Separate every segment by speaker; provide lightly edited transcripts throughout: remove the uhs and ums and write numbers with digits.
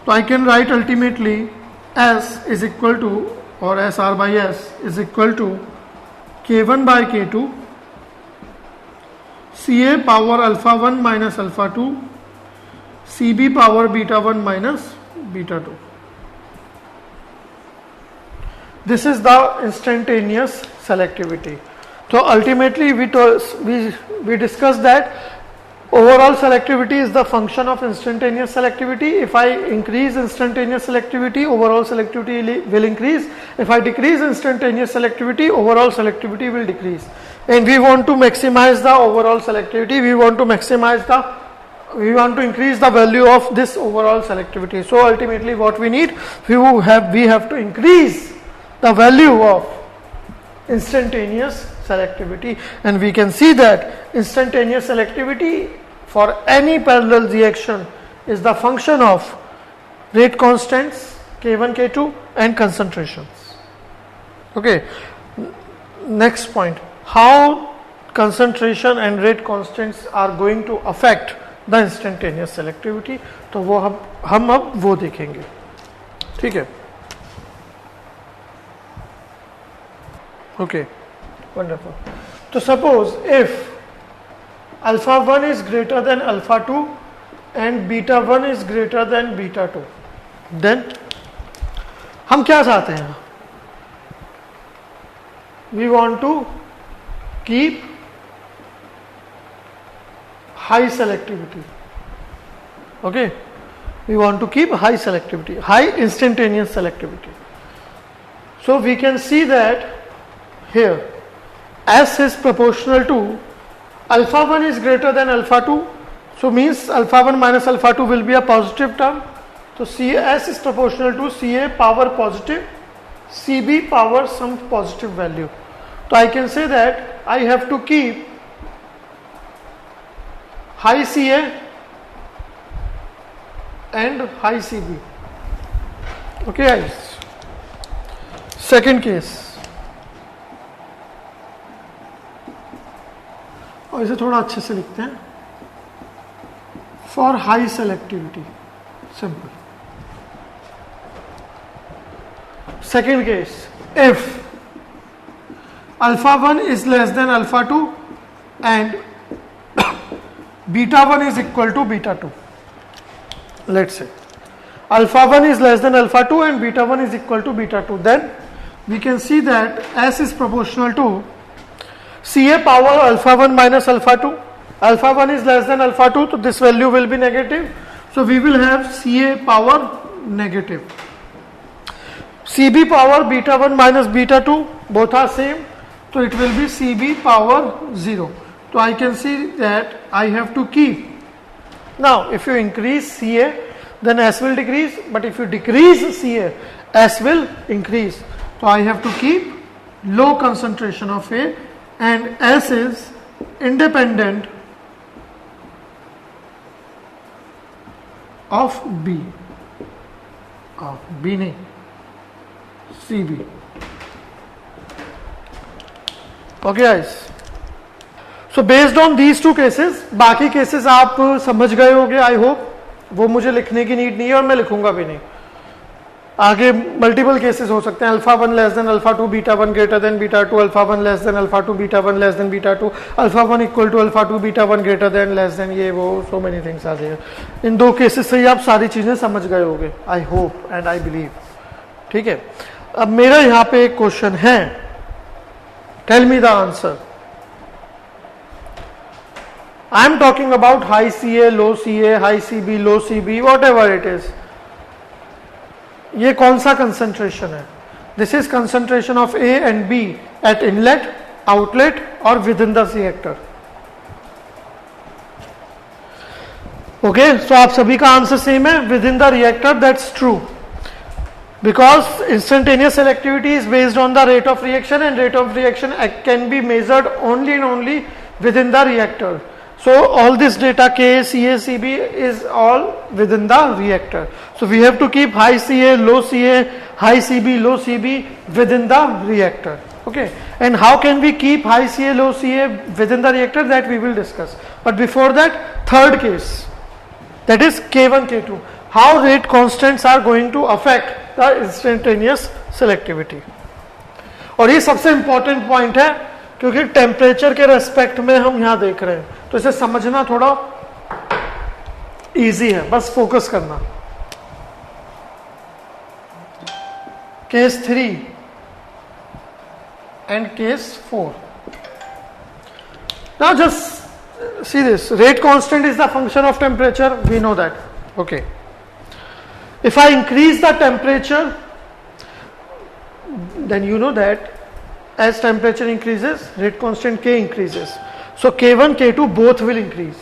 Speaker 1: तो I can write ultimately S is equal to और SR by S is equal to K1 by K2 CA power alpha 1 minus alpha 2 CB power beta 1 minus beta 2. This is the instantaneous selectivity. So ultimately we discussed that overall selectivity is the function of instantaneous selectivity. If I increase instantaneous selectivity, overall selectivity will increase. If I decrease instantaneous selectivity, overall selectivity will decrease. And we want to maximize the overall selectivity. We want to increase the value of this overall selectivity. So ultimately what we need, we have to increase the value of instantaneous selectivity, and we can see that instantaneous selectivity for any parallel reaction is the function of rate constants K1, K2 and concentrations. Okay, next point, how concentration and rate constants are going to affect the instantaneous selectivity. तो वो हम अब वो देखेंगे. ठीक है. Okay, wonderful. So suppose if alpha 1 is greater than alpha 2 and beta 1 is greater than beta 2, then हम क्या चाहते हैं? We want to keep high selectivity. Okay, we want to keep high selectivity, high instantaneous selectivity. So we can see that here S is proportional to alpha 1 is greater than alpha 2, so means alpha 1 minus alpha 2 will be a positive term. So S is proportional to CA power positive, CB power some positive value. So I can say that I have to keep high CA and high CB. Okay guys. Second case. और इसे थोड़ा अच्छे से लिखते हैं. For high selectivity, simple. Second case, if alpha 1 is less than alpha 2 and beta 1 is equal to beta 2. Let's say alpha 1 is less than alpha 2 and beta 1 is equal to beta 2, then we can see that S is proportional to CA power alpha 1 minus alpha 2. Alpha 1 is less than alpha 2, so this value will be negative. So we will have CA power negative. CB power beta 1 minus beta 2, both are same, so it will be CB power 0. So I can see that I have to keep. Now if you increase CA, then S will decrease, but if you decrease CA, S will increase. So I have to keep low concentration of A, and S is independent of B. B नहीं, CB. Okay guys. So based on these two cases, बाकी cases आप समझ गए होंगे, I hope. वो मुझे लिखने की नीड नहीं है और मैं लिखूंगा भी नहीं. आगे मल्टीपल केसेस हो सकते हैं. Alpha 1 less than alpha 2, beta 1 greater than beta 2, alpha 1 less than alpha 2, beta 1 less than beta 2, alpha 1 equal to alpha 2, beta 1 greater than less than, ये वो सो मेनी थिंग्स आ जाएगा. इन दो केसेस से ही आप सारी चीजें समझ गए होंगे, I hope and I believe. ठीक है. अब मेरा यहाँ पे एक क्वेश्चन है, tell me the answer. I am talking about high CA, low CA, high CB, low CB, whatever it is. ये कौन सा कंसंट्रेशन है? This is concentration of A and B at inlet, outlet और within the reactor. Okay, so आप सभी का answer same है, within the reactor. That's true, because instantaneous selectivity is based on the rate of reaction, and rate of reaction can be measured only and only within the reactor. So all this data K, CA, CB is all within the reactor. So we have to keep high CA, low CA, high CB, low CB within the reactor. Okay, and how can we keep high CA, low CA within the reactor, that we will discuss. But before that, third case, that is K1, K2. how rate constants are going to affect the instantaneous selectivity. और ये सबसे important point है क्योंकि temperature के respect में हम यहां देख रहे हैं, तो इसे समझना थोड़ा इजी है, बस फोकस करना. Case 3 and case 4. Now just see this. Rate constant is the function of temperature. We know that. Okay. If I increase the temperature, then you know that as temperature increases, rate constant K increases. So K1, K2 both will increase.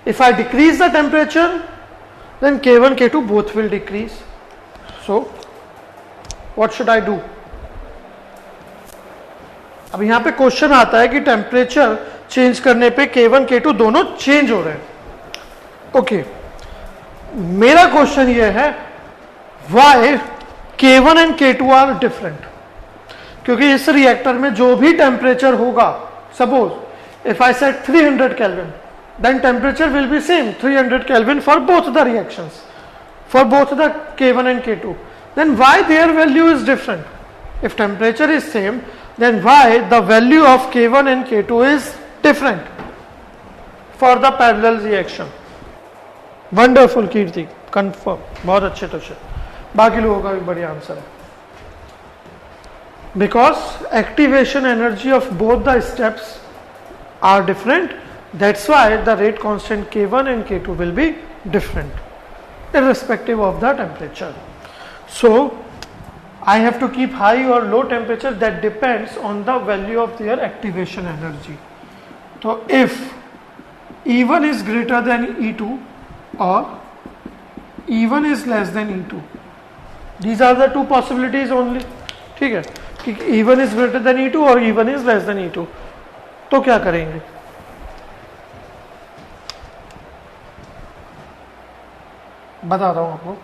Speaker 1: If I decrease the temperature, then K1, K2 both will decrease. So what should I do? अब यहां पे question आता है कि temperature change करने पे K1, K2 दोनों change हो रहे हैं. ओके, मेरा क्वेश्चन ये है why K1 and K2 are different. क्योंकि इस रिएक्टर में जो भी टेम्परेचर होगा, suppose if I set 300 kelvin, then temperature will be same 300 kelvin for both the reactions, for both the K1 and K2. Then why their value is different? If temperature is same, then why the value of K1 and K2 is different for the parallel reaction? Wonderful Kirti, confirm, बहुत अच्छे तो से. बाकी लोगों का भी बढ़िया answer है. Because activation energy of both the steps are different, that's why the rate constant K1 and K2 will be different, irrespective of the temperature. So I have to keep high or low temperature, that depends on the value of their activation energy. So if E1 is greater than E2 or E1 is less than E2, these are the two possibilities only. ठीक है कि E1 is greater than E2 और E1 is less than E2, तो क्या करेंगे? बता रहा हूं आपको.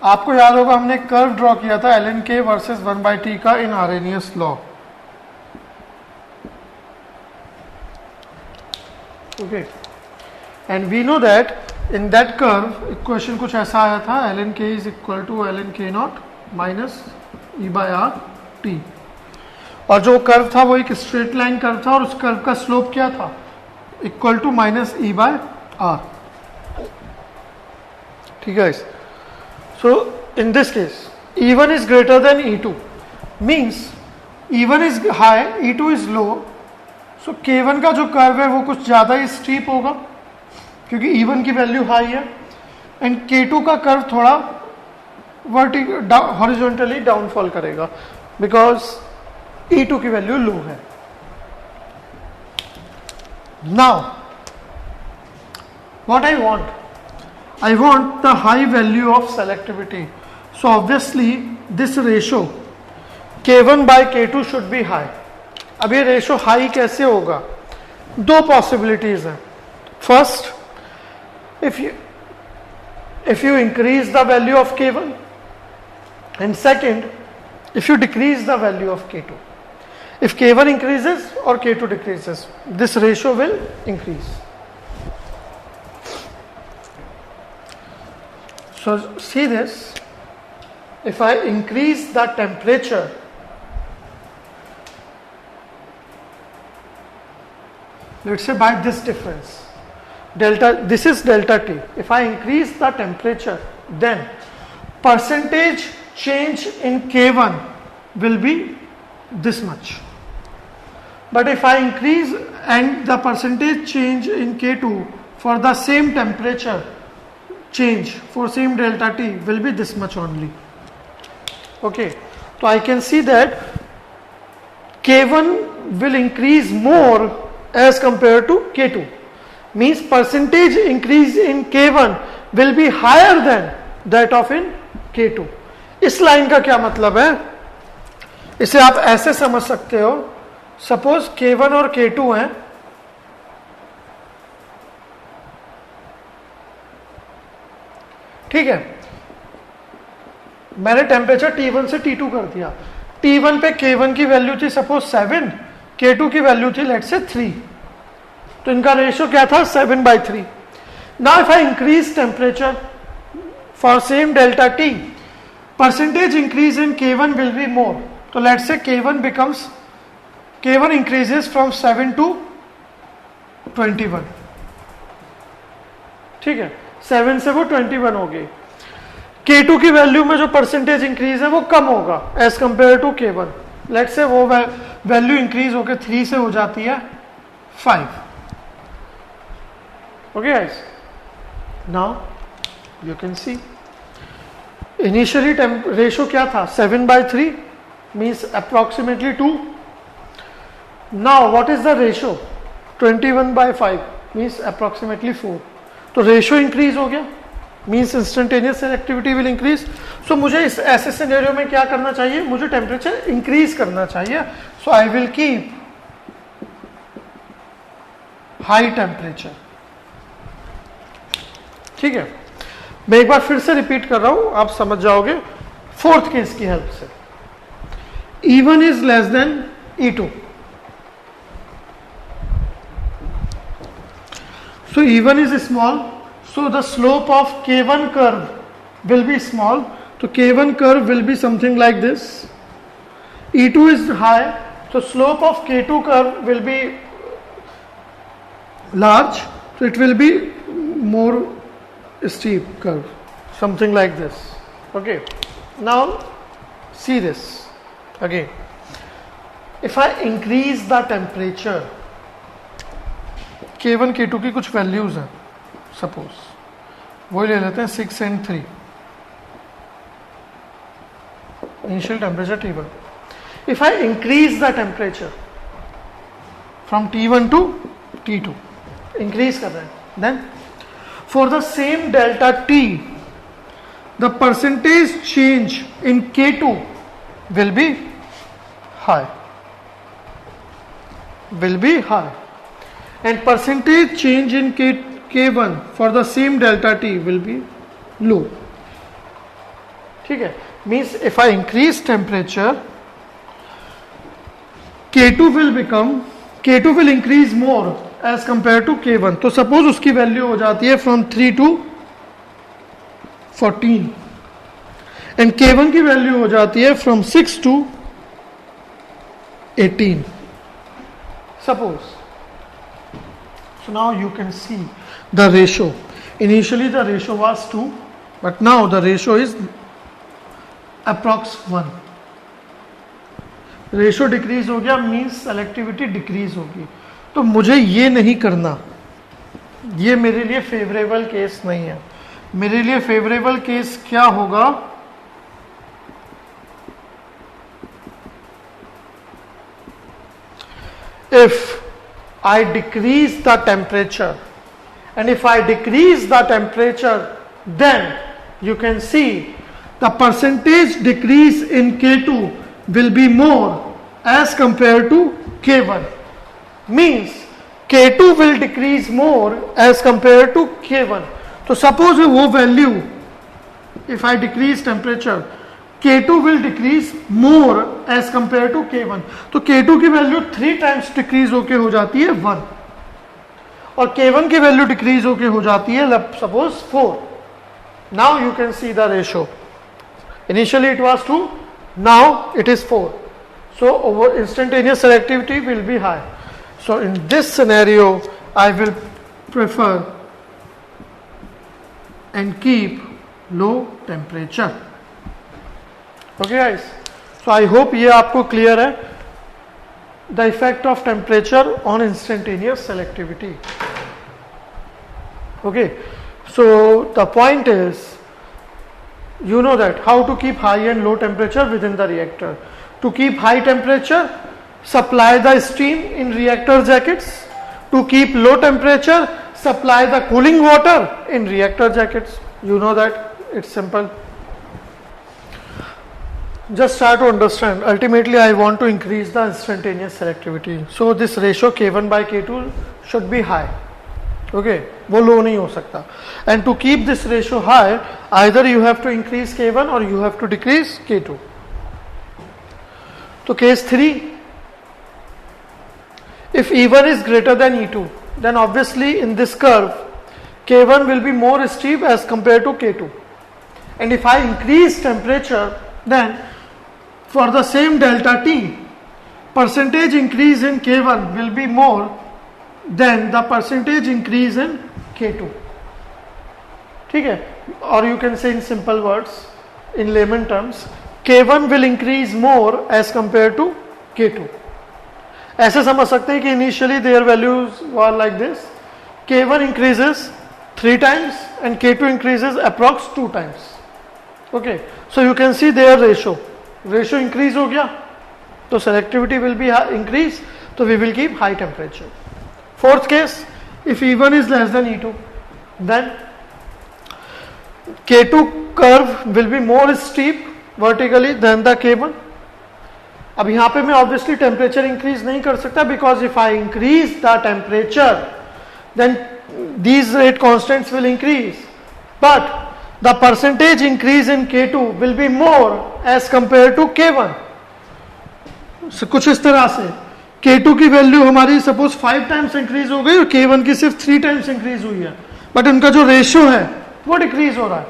Speaker 1: आपको याद होगा हमने कर्व ड्रॉ किया था ln k वर्सेस 1/t का in Arrhenius law. Okay, and we know that in that curve equation कुछ ऐसा आया था, ln k is equal to ln k not minus e/r/t. और जो कर्व था वो एक स्ट्रेट लाइन कर्व था और उस कर्व का स्लोप क्या था? Equal to minus e/r. ठीक है. So in this case E1 is greater than E2, means E1 is high, E2 is low. So K1 का जो कर्व है वो कुछ ज्यादा ही स्टीप होगा क्योंकि E1 की वैल्यू हाई है, एंड K2 का कर्व थोड़ा हॉरिजॉन्टली डाउनफॉल करेगा बिकॉज E2 की वैल्यू लो है. Now what I want, I want the high value of selectivity. So obviously this ratio K1 by K2 should be high. अब ये ratio high कैसे होगा? दो पॉसिबिलिटीज हैं. First, if you increase the value of K1, and second, if you decrease the value of K2. If K1 increases or K2 decreases, this ratio will increase. So see this, if I increase the temperature, let's say by this difference, delta, this is delta T. If I increase the temperature, then percentage change in K1 will be this much. But if I increase and the percentage change in K2 for the same temperature change for same delta T will be this much only. Okay, so I can see that K1 will increase more as compared to K2, means percentage increase in K1 will be higher than that of in K2. इस line का क्या मतलब है? इसे आप ऐसे समझ सकते हो, सपोज K1 और K2 हैं, ठीक है, मैंने टेम्परेचर T1 से T2 कर दिया. T1 पे K1 की वैल्यू थी सपोज 7, K2 की वैल्यू थी लेट्स से 3, तो इनका रेशियो क्या था? 7/3. Now if I increase temperature for same delta T, percentage increase in K1 will be more. So let's say K1 increases from 7 to 21. ठीक है, 7 से वो 21 हो गई. K2 की वैल्यू में जो परसेंटेज इंक्रीज है वो कम होगा as compare to K1. Let's say वो वैल्यू इंक्रीज होकर 3 से हो जाती है 5. Okay guys, now you can see initially ratio क्या था, 7/3 means approximately 2. Now what is the ratio, 21/5 means approximately 4. तो रेशो इंक्रीज हो गया, means instantaneous selectivity will increase. So मुझे इस ऐसे सिनेरियो में क्या करना चाहिए, मुझे टेम्परेचर इंक्रीज करना चाहिए. So I will keep high temperature. ठीक है, मैं एक बार फिर से रिपीट कर रहा हूं, आप समझ जाओगे फोर्थ केस की हेल्प से. E1 is less then E2. So E1 is small, so the slope of K1 curve will be small. So K1 curve will be something like this. E2 is high, so slope of K2 curve will be large, so it will be more steep curve, something like this. Okay, now see this again. If I increase the temperature, K1 K2 की कुछ values हैं, suppose वही ले लेते हैं 6 and 3. Initial temperature T1. If I increase the temperature from T1 to T2, increase कर रहे हैं, then for the same delta T the percentage change in K2 will be high, and percentage change in K1 for the same delta T will be low. ठीक है, means if I increase temperature, K2 will increase more as compared to K1. तो suppose उसकी value हो जाती है from 3 to 14 and K1 की value हो जाती है from 6 to 18. Suppose. So now you can see the ratio. Initially the ratio was 2, but now the ratio is approx 1. Ratio decrease हो गया, means selectivity decrease होगी. तो मुझे ये नहीं करना, ये मेरे लिए फेवरेबल केस नहीं है. मेरे लिए फेवरेबल केस क्या होगा, if I decrease the temperature, and if I decrease the temperature, then you can see the percentage decrease in K2 will be more as compared to K1. Means K2 will decrease more as compared to K1. So suppose वो value, if I decrease temperature, K2 will decrease more as compared to K1. तो K2 की value 3 times decrease होके हो जाती है 1 और K1 की value decrease होके हो जाती है suppose 4. Now you can see the ratio. Initially it was 2, now it is 4. So over instantaneous selectivity will be high. So in this scenario I will prefer and keep low temperature. Okay guys, so I hope ये आपको clear है, the effect of temperature on instantaneous selectivity. Okay, so the point is, you know that how to keep high and low temperature within the reactor. To keep high temperature, supply the steam in reactor jackets. To keep low temperature, supply the cooling water in reactor jackets. You know that, it's simple. Just try to understand. Ultimately I want to increase the instantaneous selectivity, so this ratio K1 by K2 should be high. Okay, वो लो नहीं हो सकता. And to keep this ratio high, either you have to increase K1 or you have to decrease K2. तो case 3, if E1 is greater than E2, then obviously in this curve K1 will be more steep as compared to K2. and if I increase temperature, then for the same delta T, percentage increase in K1 will be more than the percentage increase in K2. ठीक है, or you can say in simple words, in layman terms, K1 will increase more as compared to K2. ऐसे समझ सकते हैं कि initially their values were like this, K1 increases 3 times and K2 increases approx 2 times. Okay, so you can see their ratio increase हो गया, तो selectivity will be increase, so we will keep high temperature. Fourth case, if E1 is less than E2, then K2 curve will be more steep vertically than the K1. अब यहाँ पे मैं obviously temperature increase नहीं कर सकता, because if I increase the temperature, then these rate constants will increase, but the percentage increase in K2 will be more as compared to K1. So, कुछ इस तरह से K2 की वैल्यू हमारी suppose 5 times increase हो गई और K1 की सिर्फ 3 टाइम्स इंक्रीज हुई है, बट उनका जो रेशियो है वो डिक्रीज हो रहा है,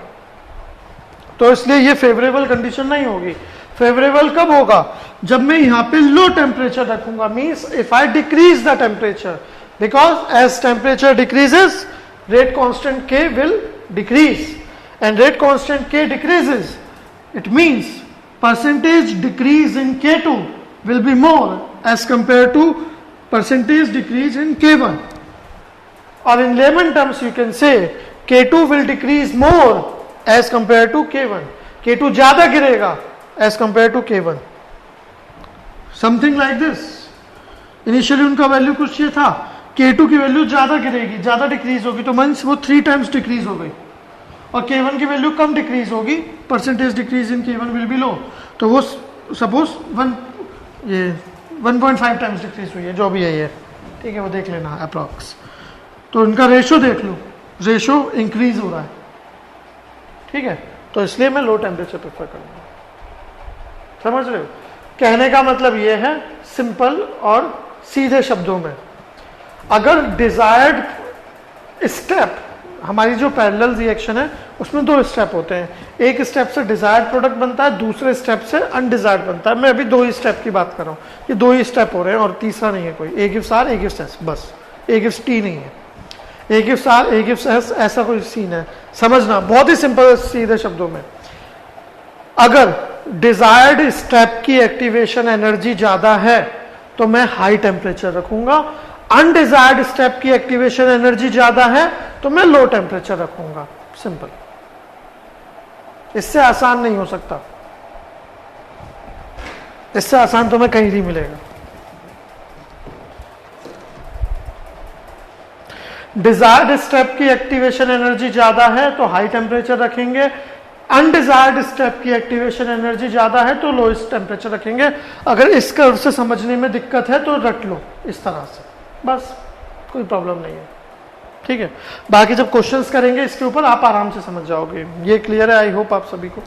Speaker 1: तो इसलिए ये फेवरेबल कंडीशन नहीं होगी. फेवरेबल कब होगा? जब मैं यहाँ पे लो टेम्परेचर रखूंगा, means if I decrease the temperature, because as temperature decreases rate constant K will decrease, and rate constant K decreases, it means percentage decrease in K2 will be more as compared to percentage decrease in K1, or in layman terms you can say K2 will decrease more as compared to K1. K2 ज़्यादा गिरेगा as compared to K1, something like this. Initially उनका value कुछ ये था, K2 की value ज़्यादा गिरेगी, ज़्यादा डिक्रीज होगी, तो मीन्स वो 3 टाइम्स डिक्रीज हो गई, और K1 की वैल्यू कम डिक्रीज होगी, percentage decrease in K1 will be low, तो वो सपोज 1.5 टाइम्स डिक्रीज हुई है, जो भी है ये, ठीक है, वो देख लेना अप्रॉक्स. तो उनका रेशो देख लो, रेशो इंक्रीज हो रहा है, ठीक है, तो इसलिए मैं लो टेम्परेचर प्रेफर करूंगा. समझ रहे हो? कहने का मतलब ये है सिंपल और सीधे शब्दों में, अगर डिजायर्ड स्टेप, हमारी जो पैरेलल रिएक्शन है उसमें 2 स्टेप होते हैं, एक स्टेप से डिजायर्ड प्रोडक्ट बनता है, दूसरे स्टेप से अनडिजायर्ड बनता है. मैं अभी 2 ही स्टेप की बात कर रहा हूँ, ये 2 ही स्टेप हो रहे हैं और तीसरा नहीं है कोई. A gives R, A gives S, बस. A gives T नहीं है, A gives R, A gives S, ऐसा कोई सीन है. समझना, बहुत ही सिंपल सीधे शब्दों में, अगर डिजायर्ड स्टेप की एक्टिवेशन एनर्जी ज्यादा है तो मैं हाई टेम्परेचर रखूंगा, अनडिजायर्ड स्टेप की एक्टिवेशन एनर्जी ज्यादा है तो मैं लो टेम्परेचर रखूंगा. सिंपल, इससे आसान नहीं हो सकता, इससे आसान तो मैं कहीं नहीं मिलेगा. डिजायर्ड स्टेप की एक्टिवेशन एनर्जी ज्यादा है तो हाई टेम्परेचर रखेंगे, अनडिजायर्ड स्टेप की एक्टिवेशन एनर्जी ज्यादा है तो लोएस्ट टेम्परेचर रखेंगे. अगर इस कर्व से समझने में दिक्कत है तो रट लो इस तरह से, बस, कोई प्रॉब्लम नहीं है, ठीक है. बाकी जब क्वेश्चंस करेंगे इसके ऊपर आप आराम से समझ जाओगे. ये क्लियर है? आई होप आप सभी को